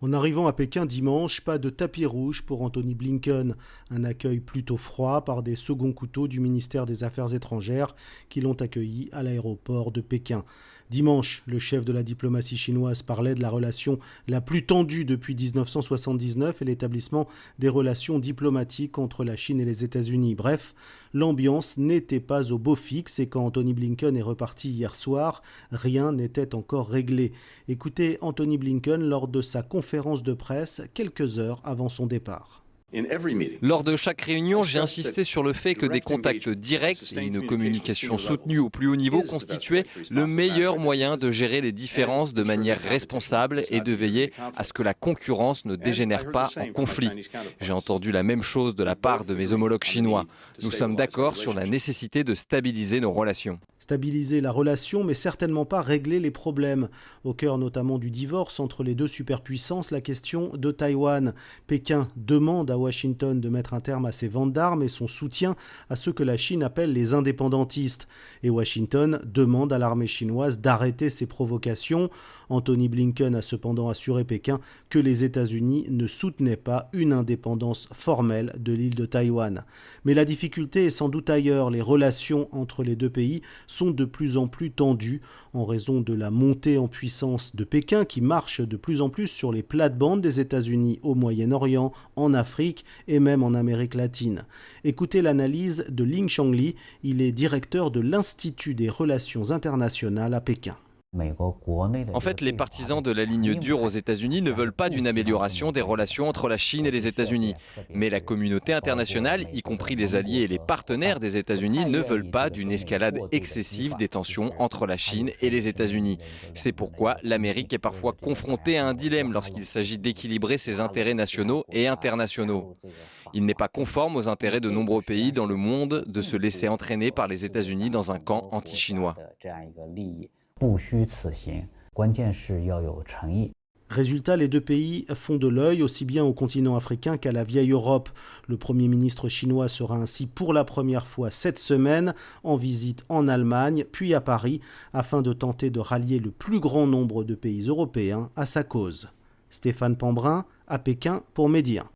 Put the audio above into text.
En arrivant à Pékin dimanche, pas de tapis rouge pour Anthony Blinken. Un accueil plutôt froid par des seconds couteaux du ministère des Affaires étrangères qui l'ont accueilli à l'aéroport de Pékin. Dimanche, le chef de la diplomatie chinoise parlait de la relation la plus tendue depuis 1979 et l'établissement des relations diplomatiques entre la Chine et les États-Unis. Bref, l'ambiance n'était pas au beau fixe et quand Anthony Blinken est reparti hier soir, rien n'était encore réglé. Écoutez Anthony Blinken lors de sa conférence de presse quelques heures avant son départ. Lors de chaque réunion, j'ai insisté sur le fait que des contacts directs et une communication soutenue au plus haut niveau constituaient le meilleur moyen de gérer les différences de manière responsable et de veiller à ce que la concurrence ne dégénère pas en conflit. J'ai entendu la même chose de la part de mes homologues chinois. Nous sommes d'accord sur la nécessité de stabiliser nos relations. Stabiliser la relation, mais certainement pas régler les problèmes. Au cœur notamment du divorce entre les deux superpuissances, la question de Taïwan. Pékin demande à Washington de mettre un terme à ses ventes d'armes et son soutien à ceux que la Chine appelle les indépendantistes. Et Washington demande à l'armée chinoise d'arrêter ses provocations. Anthony Blinken a cependant assuré Pékin que les États-Unis ne soutenaient pas une indépendance formelle de l'île de Taïwan. Mais la difficulté est sans doute ailleurs. Les relations entre les deux pays sont de plus en plus tendues en raison de la montée en puissance de Pékin qui marche de plus en plus sur les plates-bandes des États-Unis au Moyen-Orient, en Afrique et même en Amérique latine. Écoutez l'analyse de Ling Shangli, il est directeur de l'Institut des relations internationales à Pékin. En fait, les partisans de la ligne dure aux États-Unis ne veulent pas d'une amélioration des relations entre la Chine et les États-Unis. Mais la communauté internationale, y compris les alliés et les partenaires des États-Unis, ne veulent pas d'une escalade excessive des tensions entre la Chine et les États-Unis. C'est pourquoi l'Amérique est parfois confrontée à un dilemme lorsqu'il s'agit d'équilibrer ses intérêts nationaux et internationaux. Il n'est pas conforme aux intérêts de nombreux pays dans le monde de se laisser entraîner par les États-Unis dans un camp anti-chinois. Résultat, les deux pays font de l'œil aussi bien au continent africain qu'à la vieille Europe. Le Premier ministre chinois sera ainsi pour la première fois cette semaine en visite en Allemagne, puis à Paris, afin de tenter de rallier le plus grand nombre de pays européens à sa cause. Stéphane Pambrin, à Pékin pour Média.